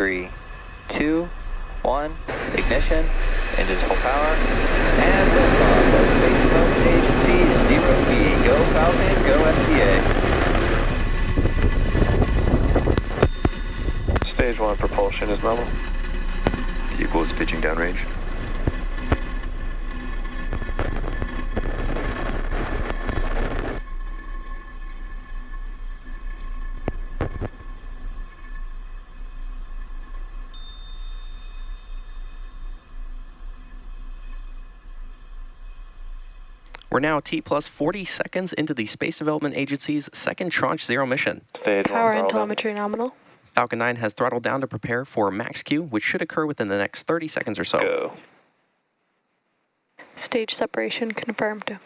3, 2, 1, ignition, engines full power, and liftoff of Space Development Agency 0B. Go Falcon, go SDA. Stage 1 propulsion is normal. Vehicle is pitching downrange. We're now T plus 40 seconds into the Space Development Agency's second Tranche 0 mission. Stage Power 1 and throttle down. telemetry nominal. Falcon 9 has throttled down to prepare for max Q, which should occur within the next 30 seconds or so. Go. Stage separation confirmed.